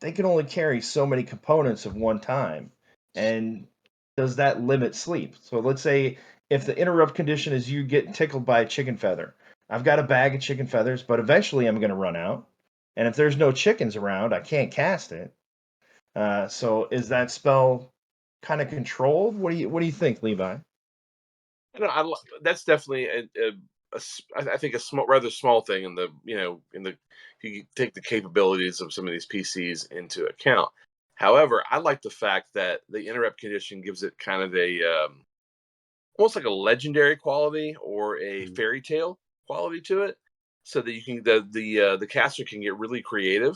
they can only carry so many components at one time. And does that limit sleep? So let's say if the interrupt condition is you get tickled by a chicken feather. I've got a bag of chicken feathers, but eventually I'm going to run out. and if there's no chickens around, I can't cast it. So is that spell kind of controlled? What do you think, Levi? That's definitely I think a rather small thing in the if you take the capabilities of some of these PCs into account. However, I like the fact that the interrupt condition gives it kind of a almost like a legendary quality or a Mm. fairy tale quality to it, so that you can the caster can get really creative,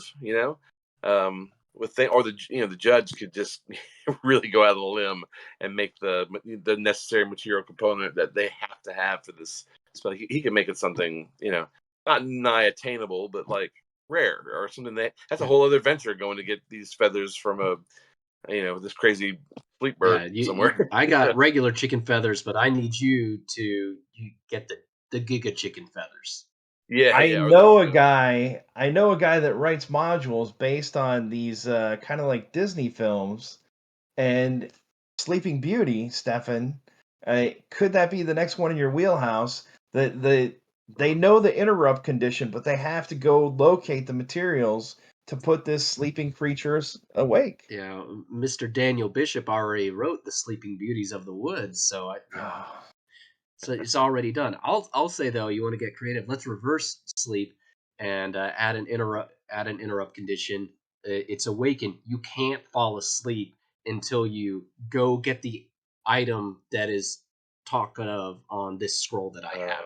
with or the judge could just really go out on a limb and make the necessary material component that they have to have for this spell. He can make it something not nigh attainable, but like rare or something that's a whole other venture going to get these feathers from this crazy fleet Yeah, bird somewhere. I got regular chicken feathers, but I need you get the Giga chicken feathers. Yeah, I yeah. Or know a guy. I know a guy that writes modules based on these kind of like Disney films, and Sleeping Beauty, Stefan. Could that be the next one in your wheelhouse? They know the interrupt condition, but they have to go locate the materials to put this sleeping creatures awake. Yeah, Mr. Daniel Bishop already wrote the Sleeping Beauties of the Woods, so so it's already done. I'll say though, you want to get creative. Let's reverse sleep and add an interrupt condition. It's awaken. You can't fall asleep until you go get the item that is talked of on this scroll that I have.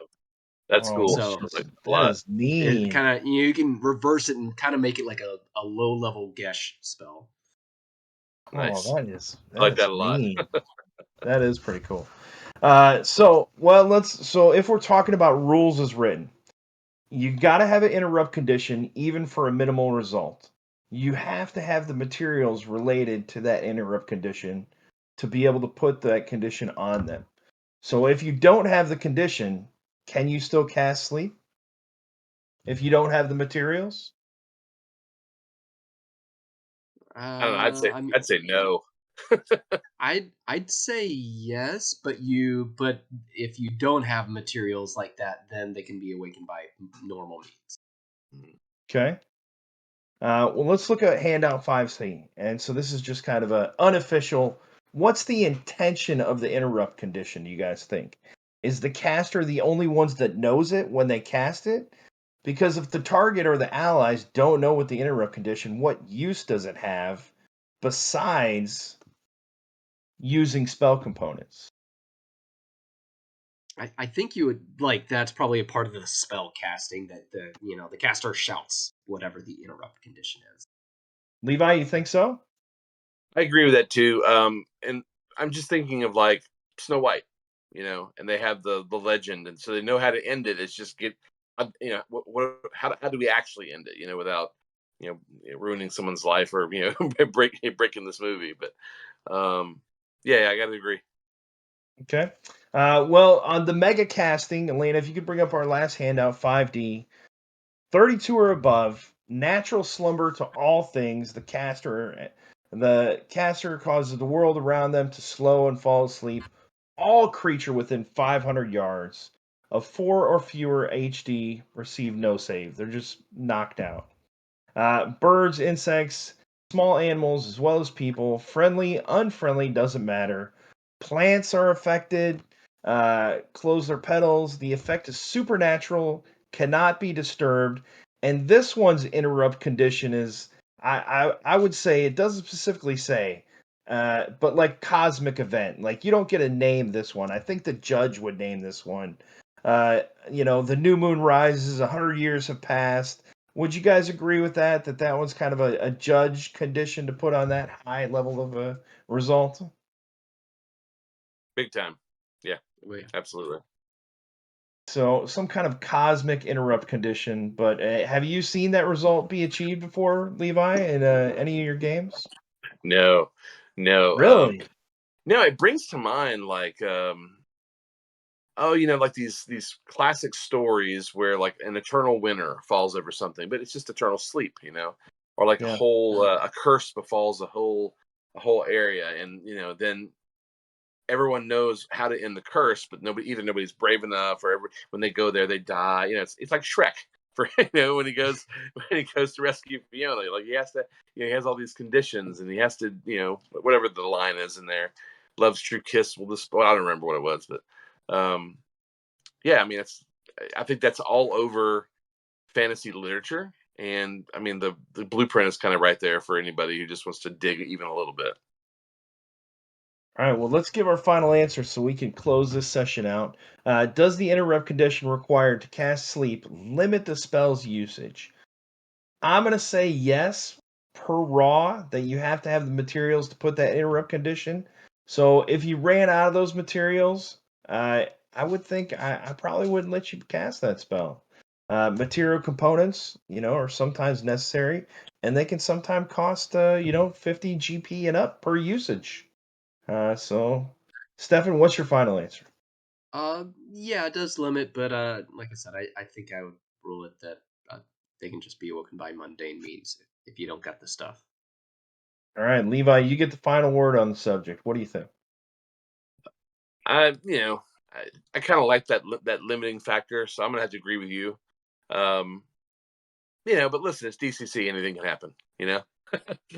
that's Oh, cool. that's So I like just that a that lot. is it mean. kind of you can reverse it and kind of make it like a low level Gesh spell. Oh, Nice. I that like that is a lot. mean. That is pretty cool. So if we're talking about rules as written, you got to have an interrupt condition even for a minimal result. You have to have the materials related to that interrupt condition to be able to put that condition on them. So if you don't have the condition, can you still cast sleep if you don't have the materials? I don't know. I mean, I'd say no. I'd say yes, but if you don't have materials like that, then they can be awakened by normal means. Okay. Well, let's look at handout 5C. And so this is just kind of a unofficial. What's the intention of the interrupt condition, do you guys think? Is the caster the only ones that knows it when they cast it? Because if the target or the allies don't know what the interrupt condition, what use does it have besides using spell components? I think you would like that's probably a part of the spell casting that the caster shouts whatever the interrupt condition is. Levi, you think so? I agree with that too. And I'm just thinking of like Snow White, and they have the legend, and so they know how to end it. It's just how do we actually end it, without ruining someone's life or breaking this movie. But yeah, I got to agree. Okay. Well, on the mega casting, Elena, if you could bring up our last handout, 5D, 32 or above, natural slumber to all things. The caster causes the world around them to slow and fall asleep. All creature within 500 yards of 4 or fewer HD receive no save. They're just knocked out. Birds, insects, small animals, as well as people, friendly, unfriendly, doesn't matter. Plants are affected, close their petals. The effect is supernatural, cannot be disturbed. And this one's interrupt condition is, I would say, it doesn't specifically say, but like cosmic event. Like you don't get a name this one. I think the judge would name this one. The new moon rises, 100 years have passed. Would you guys agree with that? That one's kind of a judge condition to put on that high level of a result? Big time. Yeah, Wait, absolutely. So some kind of cosmic interrupt condition. But have you seen that result be achieved before, Levi, in any of your games? No, no. Really? No, it brings to mind like like these classic stories where like an eternal winter falls over something, but it's just eternal sleep, or like Yeah. a curse befalls a whole area, and then everyone knows how to end the curse, but nobody's brave enough, or when they go there they die. It's like Shrek. for when he goes to rescue Fiona. Like he has to, he has all these conditions, and he has to, whatever the line is in there, love's true kiss will just. Well, I don't remember what it was, but yeah, I mean, I think that's all over fantasy literature, and I mean the blueprint is kind of right there for anybody who just wants to dig even a little bit. All right, well, let's give our final answer so we can close this session out. Does the interrupt condition required to cast sleep limit the spell's usage? I'm going to say yes, per raw, that you have to have the materials to put that interrupt condition. So if you ran out of those materials, I would think I probably wouldn't let you cast that spell. Material components, are sometimes necessary, and they can sometimes cost, 50 GP and up per usage. So, Stefan, what's your final answer? Yeah, it does limit, but like I said, I think I would rule it that they can just be awoken by mundane means if you don't get the stuff. All right, Levi, you get the final word on the subject. What do you think? I kind of like that limiting factor, so I'm gonna have to agree with you. Um, but listen, it's DCC. Anything can happen.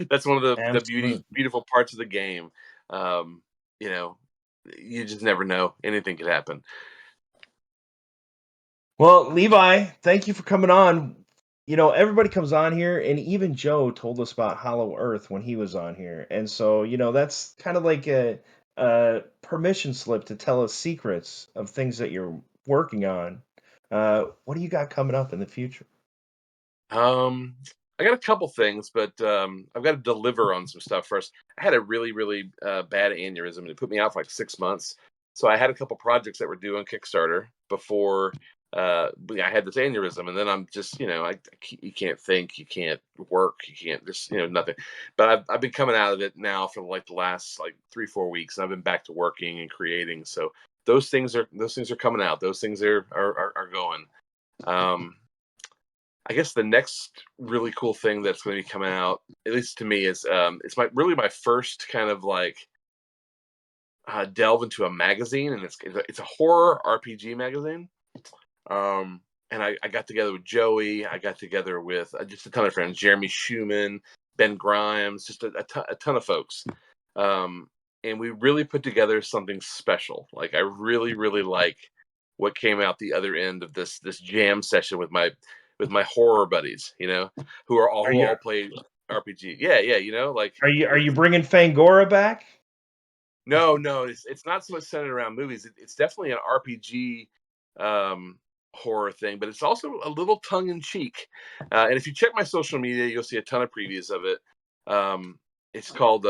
That's one of the Absolutely. beautiful parts of the game. Um, you know, you just never know. Anything could happen. Well, Levi, thank you for coming on. Everybody comes on here, and even Joe told us about Hollow Earth when he was on here. And so, that's kind of like a permission slip to tell us secrets of things that you're working on. What do you got coming up in the future? I got a couple things, but I've got to deliver on some stuff first. I had a really, really bad aneurysm, and it put me out for like 6 months. So I had a couple projects that were due on Kickstarter before I had this aneurysm, and then I'm just, you can't think, you can't work, you can't just, nothing. But I've been coming out of it now for like the last like 3-4 weeks, and I've been back to working and creating. So those things are coming out. Those things are going. I guess the next really cool thing that's going to be coming out, at least to me, is it's my first kind of like delve into a magazine, and it's a horror RPG magazine. And I got together with Joey. I got together with just a ton of friends: Jeremy Schumann, Ben Grimes, just a ton of folks. And we really put together something special. Like I really, really like what came out the other end of this jam session with my horror buddies, who all play RPG. Yeah, like Are you bringing Fangora back? no, it's not so much centered around movies. It's definitely an RPG horror thing, but it's also a little tongue in cheek. And if you check my social media, you'll see a ton of previews of it. It's called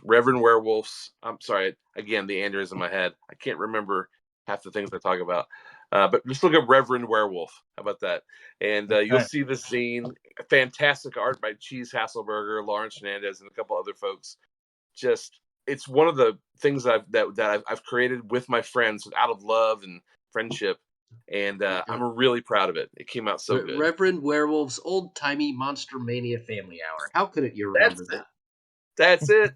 Reverend Werewolves. I'm sorry, again, the aneurysm in my head. I can't remember half the things I talk about. But just look up Reverend Werewolf. How about that? And you'll see this zine. Fantastic art by Cheese Hasselberger, Lawrence Hernandez, and a couple other folks. Just, it's one of the things that I've created with my friends out of love and friendship. And I'm really proud of it. It came out so good. Reverend Werewolf's Old Timey Monster Mania Family Hour. How couldn't you remember that? That's it.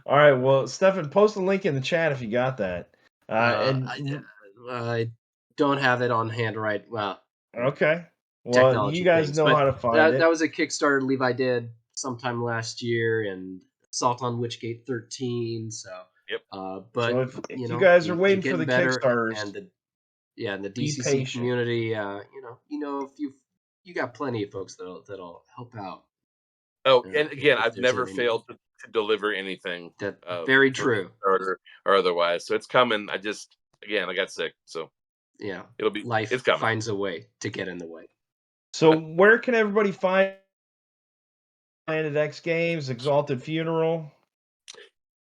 All right. Well, Stefan, post a link in the chat if you got that. I don't have it on hand right. Well, okay. Well, technology you guys things, know but how to find it. That was a Kickstarter Levi did sometime last year, and Assault on Witchgate 13. So, yep. But so if you guys are waiting for the better, Kickstarters, and the be DCC patient. community, if you got plenty of folks that'll help out. Oh, and again, I've never failed to deliver anything. Very true. Or otherwise. So it's coming. I got sick. So yeah, it's coming. Finds a way to get in the way. So where can everybody find Planet X Games, Exalted Funeral?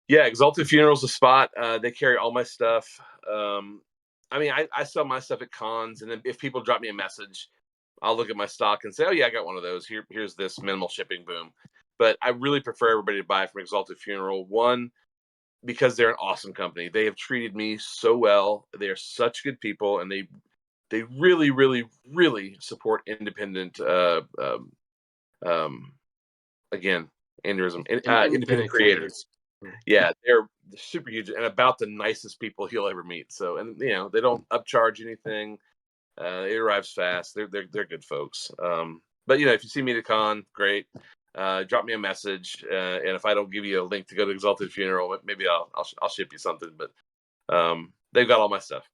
Yeah, Exalted Funeral's a spot. They carry all my stuff. I sell my stuff at cons, and then if people drop me a message, I'll look at my stock and say, "Oh yeah, I got one of those. Here's this minimal shipping, boom." But I really prefer everybody to buy from Exalted Funeral. One, because they're an awesome company. They have treated me so well. They are such good people, and they really, really, really support independent. Again, independent creators. Yeah, they're super huge and about the nicest people you'll ever meet. So, and they don't upcharge anything. It arrives fast. They're good folks. But if you see me at a con, great. Drop me a message, and if I don't give you a link to go to Exalted Funeral, maybe I'll ship you something. But they've got all my stuff.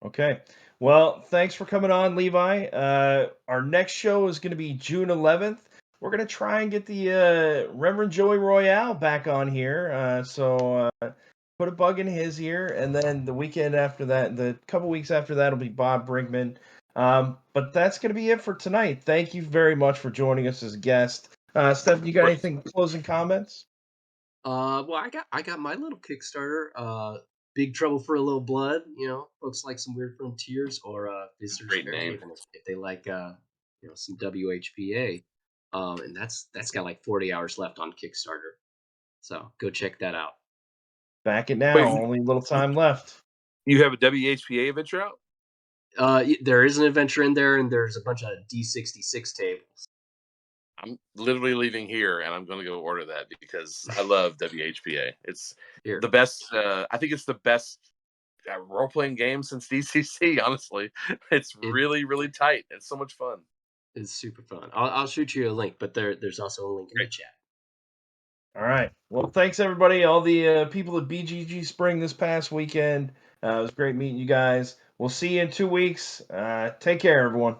Okay. Well, thanks for coming on, Levi. Our next show is going to be June 11th. We're going to try and get the Reverend Joey Royale back on here. So put a bug in his ear. And then the weekend after that, the couple weeks after that, will be Bob Brinkman. But that's going to be it for tonight. Thank you very much for joining us as a guest. Steph, you got anything closing comments? Well, I got my little Kickstarter. Big Trouble for a Little Blood. Folks like some Weird Frontiers or Visitors Great name. Fairhaven if they like some WHPA. And that's got like 40 hours left on Kickstarter. So go check that out. Back it now. Wait, Only a little time left. You have a WHPA adventure out? There is an adventure in there, and there's a bunch of D66 tables. I'm literally leaving here, and I'm going to go order that because I love WHPA. It's the best. I think it's the best role-playing game since DCC. Honestly, it's really, really tight. It's so much fun. It's super fun. I'll shoot you a link, but there's also a link in the chat. All right. Well, thanks everybody. All the people at BGG Spring this past weekend. It was great meeting you guys. We'll see you in 2 weeks. Take care, everyone.